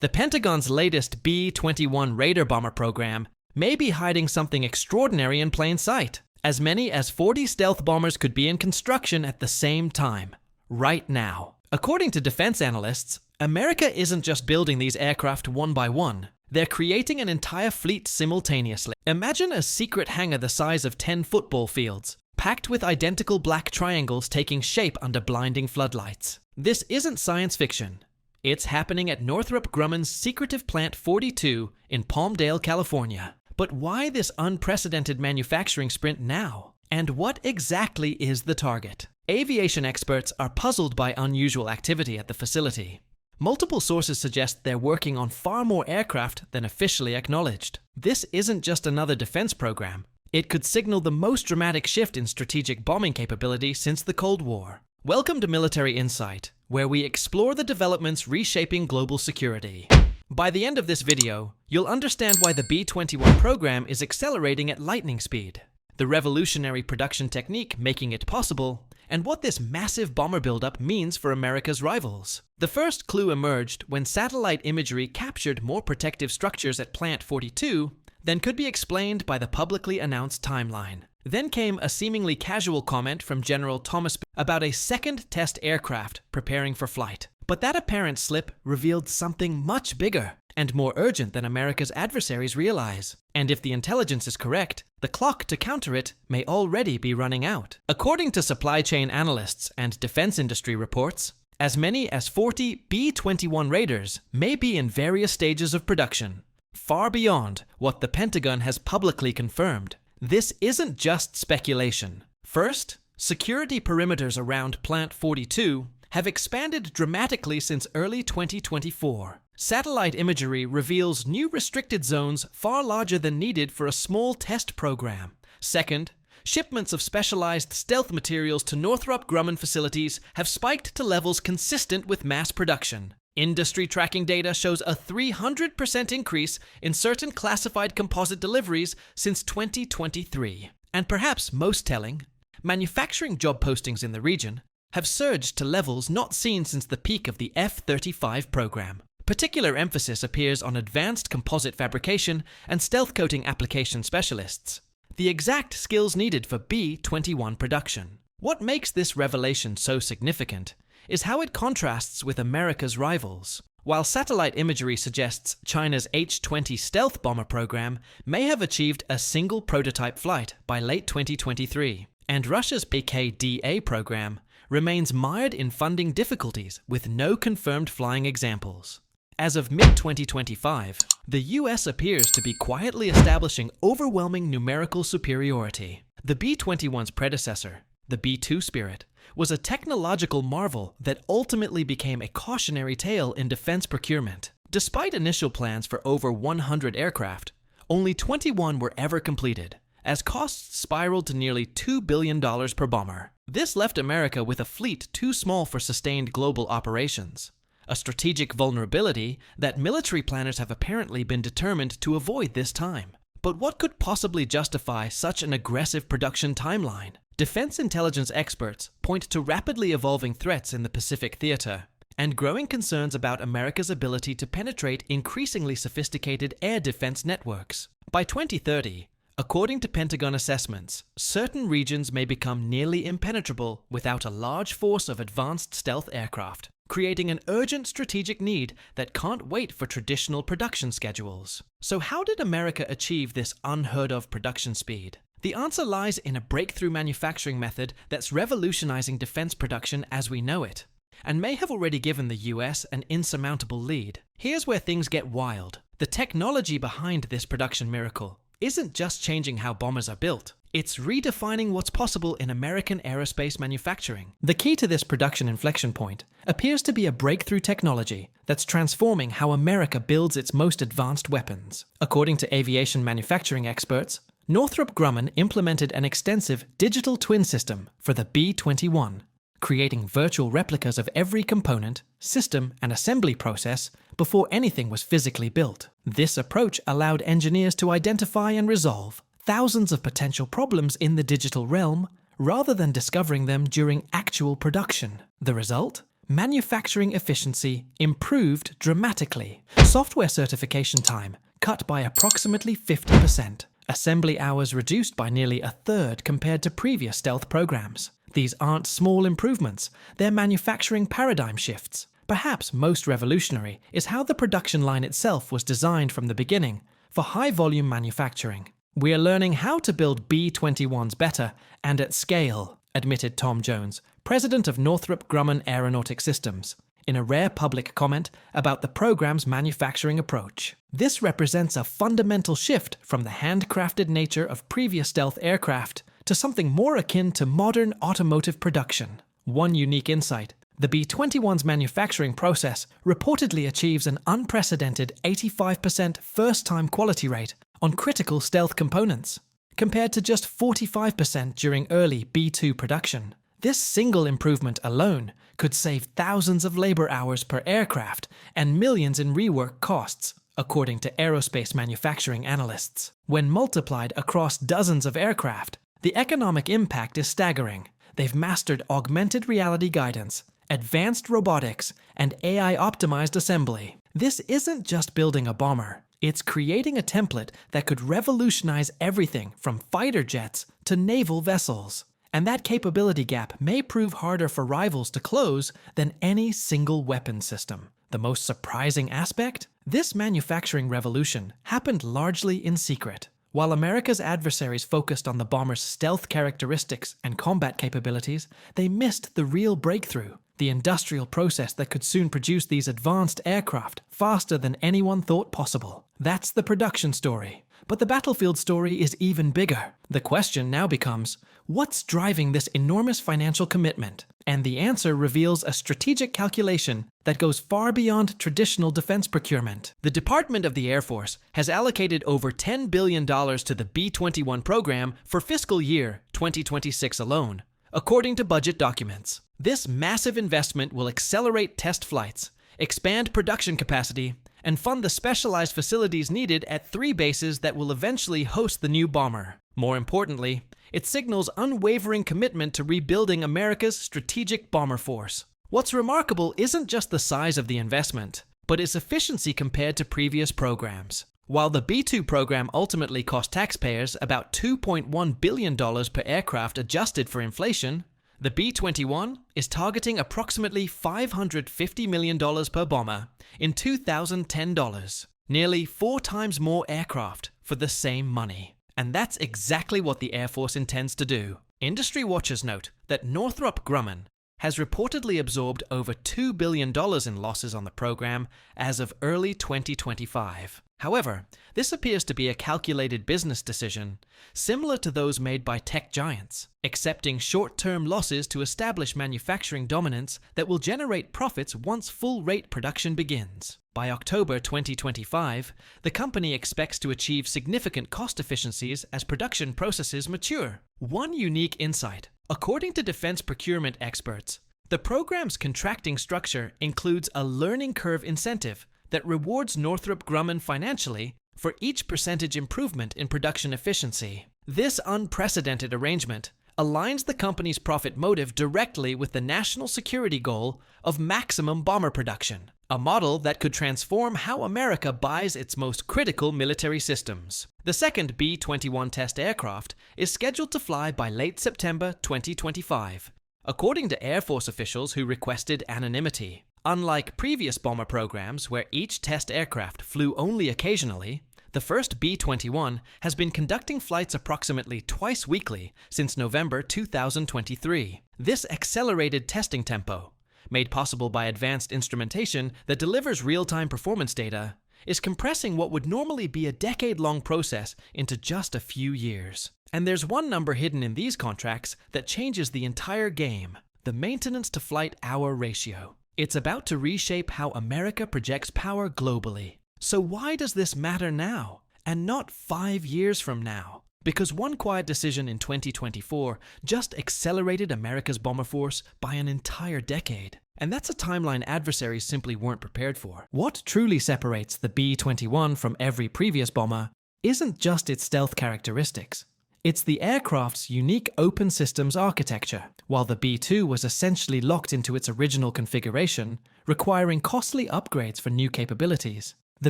The Pentagon's latest B-21 Raider bomber program may be hiding something extraordinary in plain sight. As many as 40 stealth bombers could be in construction at the same time, right now. According to defense analysts, America isn't just building these aircraft one by one. They're creating an entire fleet simultaneously. Imagine a secret hangar the size of 10 football fields, packed with identical black triangles taking shape under blinding floodlights. This isn't science fiction. It's happening at Northrop Grumman's secretive Plant 42 in Palmdale, California. But why this unprecedented manufacturing sprint now? And what exactly is the target? Aviation experts are puzzled by unusual activity at the facility. Multiple sources suggest they're working on far more aircraft than officially acknowledged. This isn't just another defense program. It could signal the most dramatic shift in strategic bombing capability since the Cold War. Welcome to Military Insight, where we explore the developments reshaping global security. By the end of this video, you'll understand why the B-21 program is accelerating at lightning speed, the revolutionary production technique making it possible, and what this massive bomber buildup means for America's rivals. The first clue emerged when satellite imagery captured more protective structures at Plant 42 than could be explained by the publicly announced timeline. Then came a seemingly casual comment from General Thomas about a second test aircraft preparing for flight. But that apparent slip revealed something much bigger and more urgent than America's adversaries realize. And if the intelligence is correct, the clock to counter it may already be running out. According to supply chain analysts and defense industry reports, as many as 40 B-21 Raiders may be in various stages of production, far beyond what the Pentagon has publicly confirmed. This isn't just speculation. First, security perimeters around Plant 42 have expanded dramatically since early 2024. Satellite imagery reveals new restricted zones far larger than needed for a small test program. Second, shipments of specialized stealth materials to Northrop Grumman facilities have spiked to levels consistent with mass production. Industry tracking data shows a 300% increase in certain classified composite deliveries since 2023. And perhaps most telling, manufacturing job postings in the region have surged to levels not seen since the peak of the F-35 program. Particular emphasis appears on advanced composite fabrication and stealth coating application specialists, the exact skills needed for B-21 production. What makes this revelation so significant is how it contrasts with America's rivals. While satellite imagery suggests China's H-20 stealth bomber program may have achieved a single prototype flight by late 2023, and Russia's PKDA program remains mired in funding difficulties with no confirmed flying examples. As of mid-2025, the US appears to be quietly establishing overwhelming numerical superiority. The B-21's predecessor, the B-2 Spirit, was a technological marvel that ultimately became a cautionary tale in defense procurement. Despite initial plans for over 100 aircraft, only 21 were ever completed, as costs spiraled to nearly $2 billion per bomber. This left America with a fleet too small for sustained global operations, a strategic vulnerability that military planners have apparently been determined to avoid this time. But what could possibly justify such an aggressive production timeline? Defense intelligence experts point to rapidly evolving threats in the Pacific theater and growing concerns about America's ability to penetrate increasingly sophisticated air defense networks. By 2030, according to Pentagon assessments, certain regions may become nearly impenetrable without a large force of advanced stealth aircraft, creating an urgent strategic need that can't wait for traditional production schedules. So how did America achieve this unheard-of production speed? The answer lies in a breakthrough manufacturing method that's revolutionizing defense production as we know it, and may have already given the US an insurmountable lead. Here's where things get wild. The technology behind this production miracle isn't just changing how bombers are built, it's redefining what's possible in American aerospace manufacturing. The key to this production inflection point appears to be a breakthrough technology that's transforming how America builds its most advanced weapons. According to aviation manufacturing experts, Northrop Grumman implemented an extensive digital twin system for the B-21, creating virtual replicas of every component, system, and assembly process before anything was physically built. This approach allowed engineers to identify and resolve thousands of potential problems in the digital realm rather than discovering them during actual production. The result? Manufacturing efficiency improved dramatically. Software certification time cut by approximately 50%. Assembly hours reduced by nearly a third compared to previous stealth programs. These aren't small improvements, they're manufacturing paradigm shifts. Perhaps most revolutionary is how the production line itself was designed from the beginning for high-volume manufacturing. "We are learning how to build B-21s better and at scale," admitted Tom Jones, president of Northrop Grumman Aeronautic Systems, in a rare public comment about the program's manufacturing approach. This represents a fundamental shift from the handcrafted nature of previous stealth aircraft to something more akin to modern automotive production. One unique insight: the B-21's manufacturing process reportedly achieves an unprecedented 85% first-time quality rate on critical stealth components, compared to just 45% during early B-2 production. This single improvement alone could save thousands of labor hours per aircraft and millions in rework costs, according to aerospace manufacturing analysts. When multiplied across dozens of aircraft, the economic impact is staggering. They've mastered augmented reality guidance, advanced robotics, and AI-optimized assembly. This isn't just building a bomber. It's creating a template that could revolutionize everything from fighter jets to naval vessels. And that capability gap may prove harder for rivals to close than any single weapon system. The most surprising aspect? This manufacturing revolution happened largely in secret. While America's adversaries focused on the bomber's stealth characteristics and combat capabilities, they missed the real breakthrough: the industrial process that could soon produce these advanced aircraft faster than anyone thought possible. That's the production story. But the battlefield story is even bigger. The question now becomes, what's driving this enormous financial commitment? And the answer reveals a strategic calculation that goes far beyond traditional defense procurement. The Department of the Air Force has allocated over $10 billion to the B-21 program for fiscal year 2026 alone, according to budget documents. This massive investment will accelerate test flights, expand production capacity, and fund the specialized facilities needed at 3 bases that will eventually host the new bomber. More importantly, it signals unwavering commitment to rebuilding America's strategic bomber force. What's remarkable isn't just the size of the investment, but its efficiency compared to previous programs. While the B-2 program ultimately cost taxpayers about $2.1 billion per aircraft adjusted for inflation, the B-21 is targeting approximately $550 million per bomber in $2010, nearly 4 times more aircraft for the same money. And that's exactly what the Air Force intends to do. Industry watchers note that Northrop Grumman has reportedly absorbed over $2 billion in losses on the program as of early 2025. However, this appears to be a calculated business decision, similar to those made by tech giants, accepting short-term losses to establish manufacturing dominance that will generate profits once full-rate production begins. By October 2025, the company expects to achieve significant cost efficiencies as production processes mature. One unique insight: according to defense procurement experts, the program's contracting structure includes a learning curve incentive that rewards Northrop Grumman financially for each percentage improvement in production efficiency. This unprecedented arrangement aligns the company's profit motive directly with the national security goal of maximum bomber production, a model that could transform how America buys its most critical military systems. The second B-21 test aircraft is scheduled to fly by late September 2025, according to Air Force officials who requested anonymity. Unlike previous bomber programs where each test aircraft flew only occasionally, the first B-21 has been conducting flights approximately twice weekly since November 2023. This accelerated testing tempo, made possible by advanced instrumentation that delivers real-time performance data, is compressing what would normally be a decade-long process into just a few years. And there's one number hidden in these contracts that changes the entire game: the maintenance-to-flight hour ratio. It's about to reshape how America projects power globally. So why does this matter now, and not 5 years from now? Because one quiet decision in 2024 just accelerated America's bomber force by an entire decade. And that's a timeline adversaries simply weren't prepared for. What truly separates the B-21 from every previous bomber isn't just its stealth characteristics. It's the aircraft's unique open systems architecture. While the B-2 was essentially locked into its original configuration, requiring costly upgrades for new capabilities, the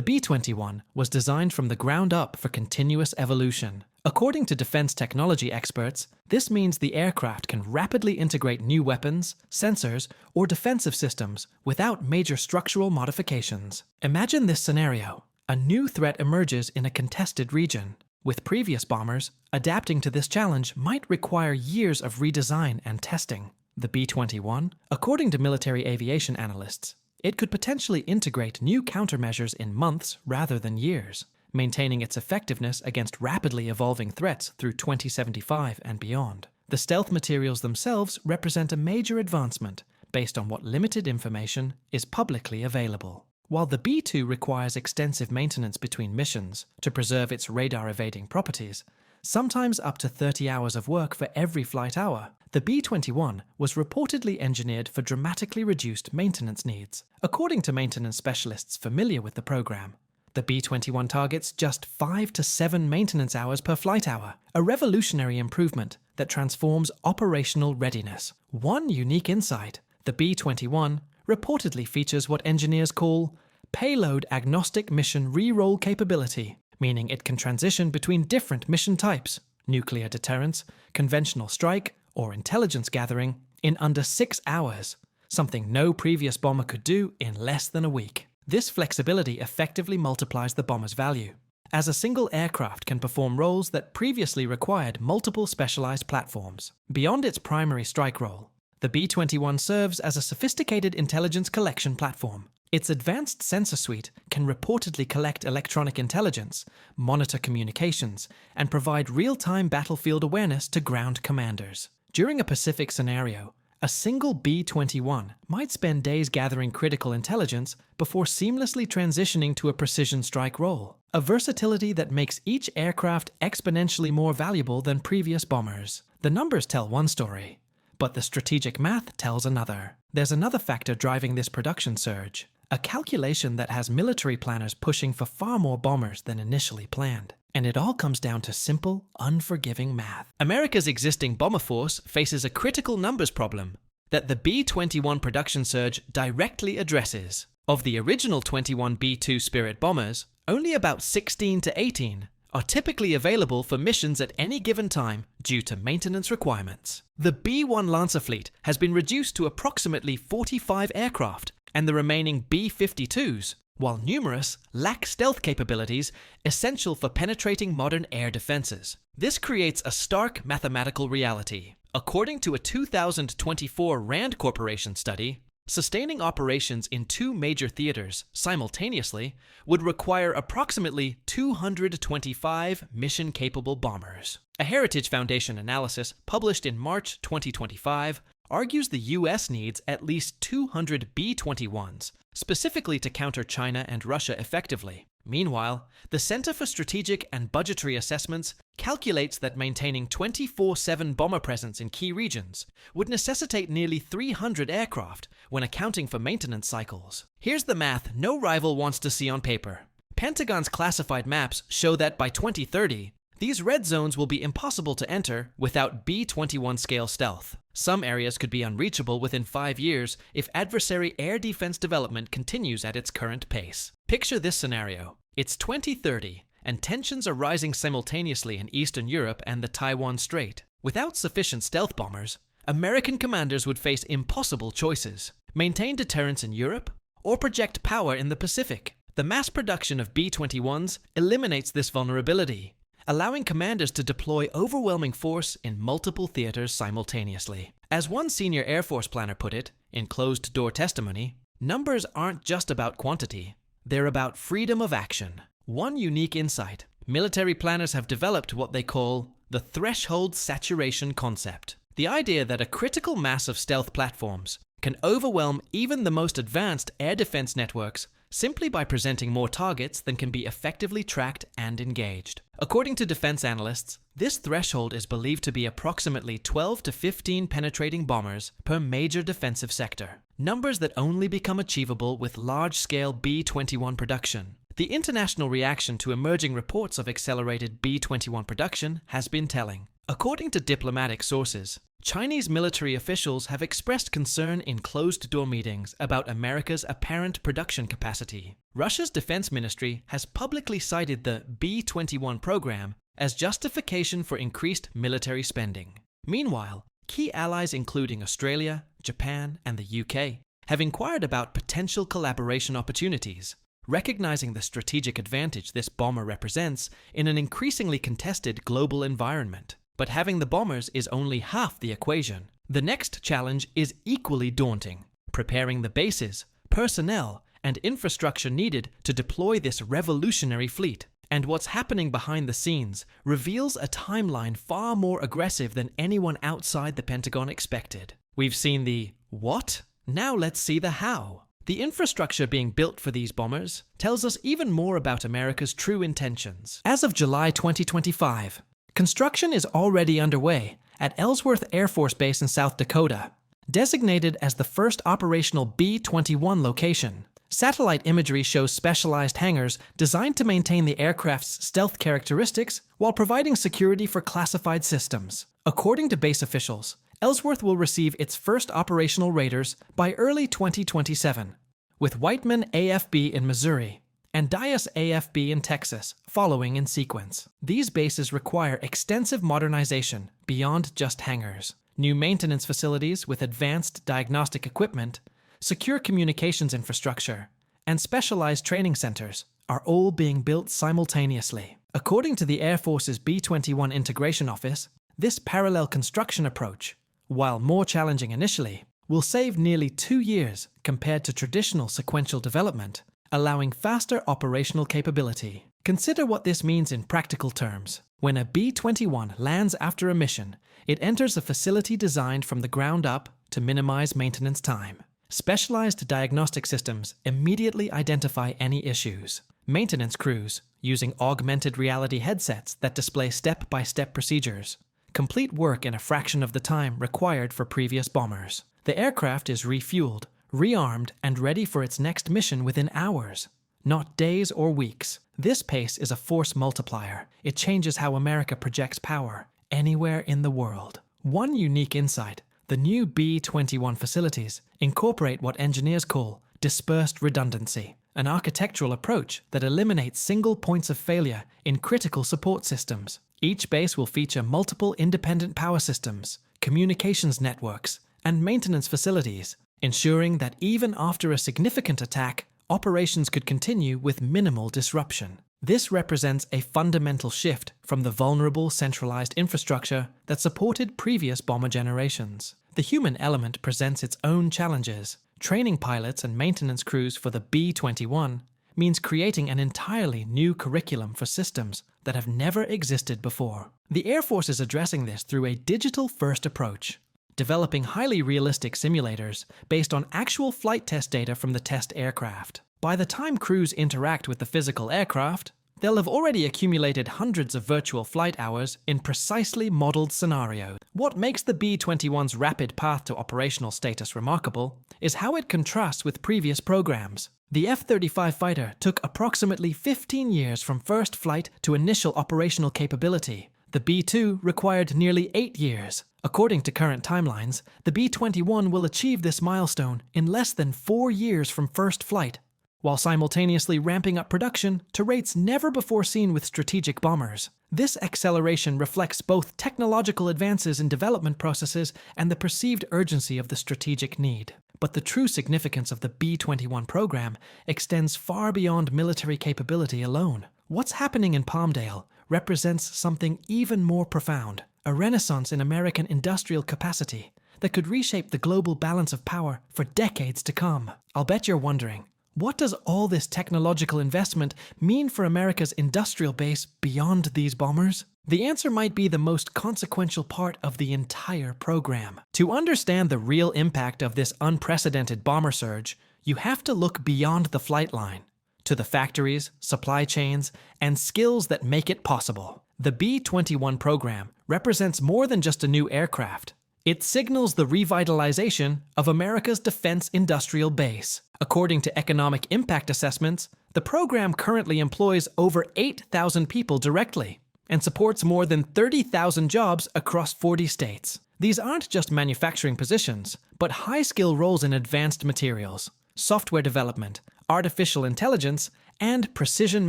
B-21 was designed from the ground up for continuous evolution. According to defense technology experts, this means the aircraft can rapidly integrate new weapons, sensors, or defensive systems without major structural modifications. Imagine this scenario. A new threat emerges in a contested region. With previous bombers, adapting to this challenge might require years of redesign and testing. The B-21, according to military aviation analysts, it could potentially integrate new countermeasures in months rather than years, maintaining its effectiveness against rapidly evolving threats through 2075 and beyond. The stealth materials themselves represent a major advancement based on what limited information is publicly available. While the B-2 requires extensive maintenance between missions to preserve its radar-evading properties, sometimes up to 30 hours of work for every flight hour, the B-21 was reportedly engineered for dramatically reduced maintenance needs. According to maintenance specialists familiar with the program, the B-21 targets just 5 to 7 maintenance hours per flight hour, a revolutionary improvement that transforms operational readiness. One unique insight: the B-21 reportedly features what engineers call payload-agnostic mission re-roll capability, meaning it can transition between different mission types, nuclear deterrence, conventional strike, or intelligence gathering, in under 6 hours, something no previous bomber could do in less than a week. This flexibility effectively multiplies the bomber's value, as a single aircraft can perform roles that previously required multiple specialized platforms. Beyond its primary strike role, the B-21 serves as a sophisticated intelligence collection platform. Its advanced sensor suite can reportedly collect electronic intelligence, monitor communications, and provide real-time battlefield awareness to ground commanders. During a Pacific scenario, a single B-21 might spend days gathering critical intelligence before seamlessly transitioning to a precision strike role, a versatility that makes each aircraft exponentially more valuable than previous bombers. The numbers tell one story, but the strategic math tells another. There's another factor driving this production surge, a calculation that has military planners pushing for far more bombers than initially planned. And it all comes down to simple, unforgiving math. America's existing bomber force faces a critical numbers problem that the B-21 production surge directly addresses. Of the original 21 B-2 Spirit bombers, only about 16 to 18 are typically available for missions at any given time due to maintenance requirements. The B-1 Lancer fleet has been reduced to approximately 45 aircraft, and the remaining B-52s, while numerous, lack stealth capabilities essential for penetrating modern air defenses. This creates a stark mathematical reality. According to a 2024 RAND Corporation study, sustaining operations in 2 major theaters simultaneously would require approximately 225 mission-capable bombers. A Heritage Foundation analysis published in March 2025 argues the US needs at least 200 B-21s, specifically to counter China and Russia effectively. Meanwhile, the Center for Strategic and Budgetary Assessments calculates that maintaining 24/7 bomber presence in key regions would necessitate nearly 300 aircraft when accounting for maintenance cycles. Here's the math no rival wants to see on paper. Pentagon's classified maps show that by 2030, these red zones will be impossible to enter without B-21 scale stealth. Some areas could be unreachable within 5 years if adversary air defense development continues at its current pace. Picture this scenario. It's 2030, and tensions are rising simultaneously in Eastern Europe and the Taiwan Strait. Without sufficient stealth bombers, American commanders would face impossible choices: maintain deterrence in Europe or project power in the Pacific. The mass production of B-21s eliminates this vulnerability, allowing commanders to deploy overwhelming force in multiple theaters simultaneously. As one senior Air Force planner put it, in closed-door testimony, numbers aren't just about quantity, they're about freedom of action. One unique insight: military planners have developed what they call the threshold saturation concept. The idea that a critical mass of stealth platforms can overwhelm even the most advanced air defense networks simply by presenting more targets than can be effectively tracked and engaged. According to defense analysts, this threshold is believed to be approximately 12 to 15 penetrating bombers per major defensive sector, numbers that only become achievable with large-scale B-21 production. The international reaction to emerging reports of accelerated B-21 production has been telling. According to diplomatic sources, Chinese military officials have expressed concern in closed-door meetings about America's apparent production capacity. Russia's defense ministry has publicly cited the B-21 program as justification for increased military spending. Meanwhile, key allies including Australia, Japan, and the UK have inquired about potential collaboration opportunities, recognizing the strategic advantage this bomber represents in an increasingly contested global environment. But having the bombers is only half the equation. The next challenge is equally daunting: preparing the bases, personnel, and infrastructure needed to deploy this revolutionary fleet. And what's happening behind the scenes reveals a timeline far more aggressive than anyone outside the Pentagon expected. We've seen the what? Now let's see the how. The infrastructure being built for these bombers tells us even more about America's true intentions. As of July 2025, construction is already underway at Ellsworth Air Force Base in South Dakota. Designated as the first operational B-21 location, satellite imagery shows specialized hangars designed to maintain the aircraft's stealth characteristics while providing security for classified systems. According to base officials, Ellsworth will receive its first operational raiders by early 2027, with Whiteman AFB in Missouri and Dias AFB in Texas following in sequence. These bases require extensive modernization beyond just hangars. New maintenance facilities with advanced diagnostic equipment, secure communications infrastructure, and specialized training centers are all being built simultaneously. According to the Air Force's B-21 Integration Office, this parallel construction approach, while more challenging initially, will save nearly 2 years compared to traditional sequential development, allowing faster operational capability. Consider what this means in practical terms. When a B-21 lands after a mission, it enters a facility designed from the ground up to minimize maintenance time. Specialized diagnostic systems immediately identify any issues. Maintenance crews, using augmented reality headsets that display step-by-step procedures, complete work in a fraction of the time required for previous bombers. The aircraft is refueled, rearmed, and ready for its next mission within hours, not days or weeks. This pace is a force multiplier. It changes how America projects power anywhere in the world. One unique insight: the new B-21 facilities incorporate what engineers call dispersed redundancy, an architectural approach that eliminates single points of failure in critical support systems. Each base will feature multiple independent power systems, communications networks, and maintenance facilities, ensuring that even after a significant attack, operations could continue with minimal disruption. This represents a fundamental shift from the vulnerable centralized infrastructure that supported previous bomber generations. The human element presents its own challenges. Training pilots and maintenance crews for the B-21 means creating an entirely new curriculum for systems that have never existed before. The Air Force is addressing this through a digital-first approach, developing highly realistic simulators based on actual flight test data from the test aircraft. By the time crews interact with the physical aircraft, they'll have already accumulated hundreds of virtual flight hours in precisely modeled scenarios. What makes the B-21's rapid path to operational status remarkable is how it contrasts with previous programs. The F-35 fighter took approximately 15 years from first flight to initial operational capability. The B-2 required nearly 8 years. According to current timelines, the B-21 will achieve this milestone in less than 4 years from first flight, while simultaneously ramping up production to rates never before seen with strategic bombers. This acceleration reflects both technological advances in development processes and the perceived urgency of the strategic need. But the true significance of the B-21 program extends far beyond military capability alone. What's happening in Palmdale represents something even more profound: a renaissance in American industrial capacity that could reshape the global balance of power for decades to come. I'll bet you're wondering, what does all this technological investment mean for America's industrial base beyond these bombers? The answer might be the most consequential part of the entire program. To understand the real impact of this unprecedented bomber surge, you have to look beyond the flight line, to the factories, supply chains, and skills that make it possible. The B-21 program represents more than just a new aircraft. It signals the revitalization of America's defense industrial base. According to economic impact assessments, the program currently employs over 8,000 people directly and supports more than 30,000 jobs across 40 states. These aren't just manufacturing positions, but high-skill roles in advanced materials, software development, artificial intelligence, and precision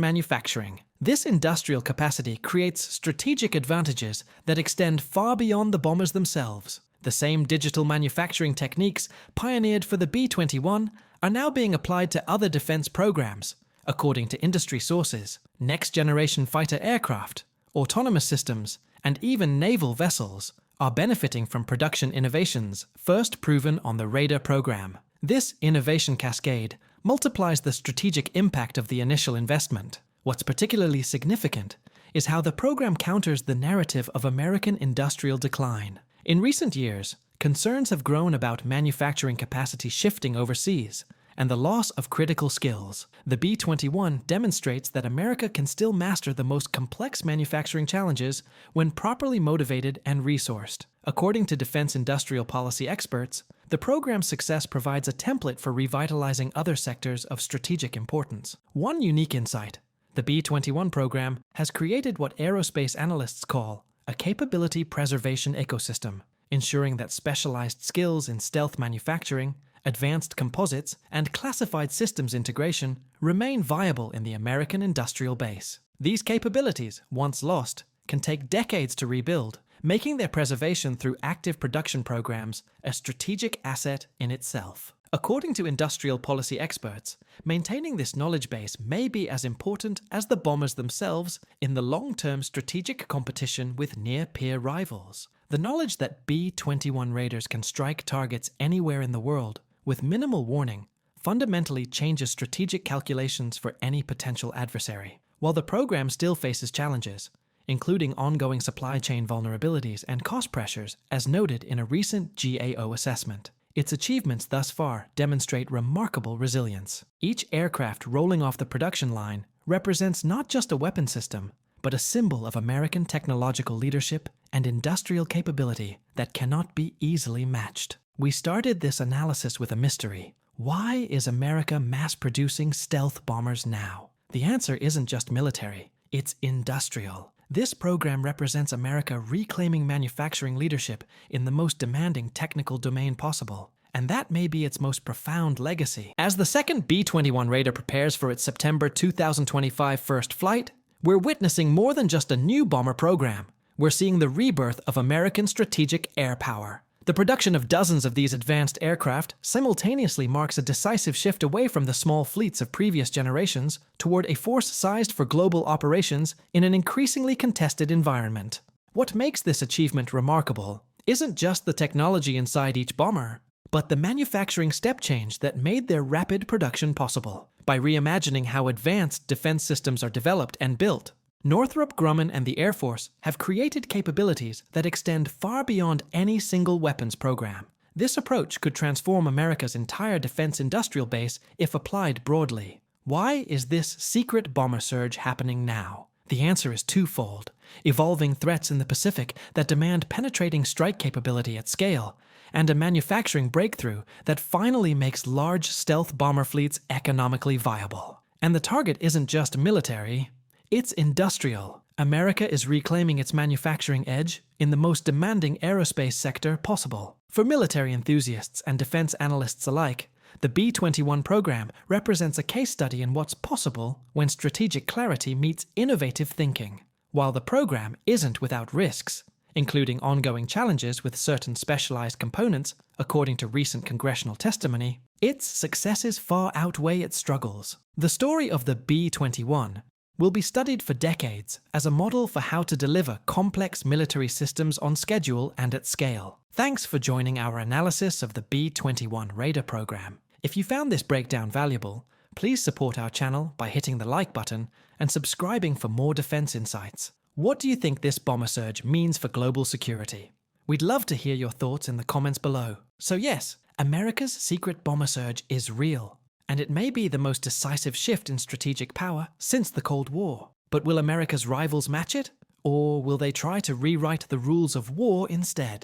manufacturing. This industrial capacity creates strategic advantages that extend far beyond the bombers themselves. The same digital manufacturing techniques pioneered for the B-21 are now being applied to other defense programs. According to industry sources, next-generation fighter aircraft, autonomous systems, and even naval vessels are benefiting from production innovations first proven on the Raider program. This innovation cascade multiplies the strategic impact of the initial investment. What's particularly significant is how the program counters the narrative of American industrial decline. In recent years, concerns have grown about manufacturing capacity shifting overseas and the loss of critical skills. The B-21 demonstrates that America can still master the most complex manufacturing challenges when properly motivated and resourced. According to defense industrial policy experts, the program's success provides a template for revitalizing other sectors of strategic importance. One unique insight: the B-21 program has created what aerospace analysts call a capability preservation ecosystem, ensuring that specialized skills in stealth manufacturing, advanced composites, and classified systems integration remain viable in the American industrial base. These capabilities, once lost, can take decades to rebuild, making their preservation through active production programs a strategic asset in itself. According to industrial policy experts, maintaining this knowledge base may be as important as the bombers themselves in the long-term strategic competition with near-peer rivals. The knowledge that B-21 Raiders can strike targets anywhere in the world with minimal warning fundamentally changes strategic calculations for any potential adversary. While the program still faces challenges, including ongoing supply chain vulnerabilities and cost pressures, as noted in a recent GAO assessment, its achievements thus far demonstrate remarkable resilience. Each aircraft rolling off the production line represents not just a weapon system, but a symbol of American technological leadership and industrial capability that cannot be easily matched. We started this analysis with a mystery. Why is America mass-producing stealth bombers now? The answer isn't just military, it's industrial. This program represents America reclaiming manufacturing leadership in the most demanding technical domain possible. And that may be its most profound legacy. As the second B-21 Raider prepares for its September 2025 first flight, we're witnessing more than just a new bomber program. We're seeing the rebirth of American strategic air power. The production of dozens of these advanced aircraft simultaneously marks a decisive shift away from the small fleets of previous generations toward a force sized for global operations in an increasingly contested environment. What makes this achievement remarkable isn't just the technology inside each bomber, but the manufacturing step change that made their rapid production possible. By reimagining how advanced defense systems are developed and built, Northrop Grumman and the Air Force have created capabilities that extend far beyond any single weapons program. This approach could transform America's entire defense industrial base if applied broadly. Why is this secret bomber surge happening now? The answer is twofold: evolving threats in the Pacific that demand penetrating strike capability at scale, and a manufacturing breakthrough that finally makes large stealth bomber fleets economically viable. And the target isn't just military, it's industrial. America is reclaiming its manufacturing edge in the most demanding aerospace sector possible. For military enthusiasts and defense analysts alike, the B-21 program represents a case study in what's possible when strategic clarity meets innovative thinking. While the program isn't without risks, including ongoing challenges with certain specialized components, according to recent congressional testimony, its successes far outweigh its struggles. The story of the B-21 will be studied for decades as a model for how to deliver complex military systems on schedule and at scale. Thanks for joining our analysis of the B-21 Raider program. If you found this breakdown valuable, please support our channel by hitting the like button and subscribing for more defense insights. What do you think this bomber surge means for global security? We'd love to hear your thoughts in the comments below. So yes, America's secret bomber surge is real, and it may be the most decisive shift in strategic power since the Cold War. But will America's rivals match it? Or will they try to rewrite the rules of war instead?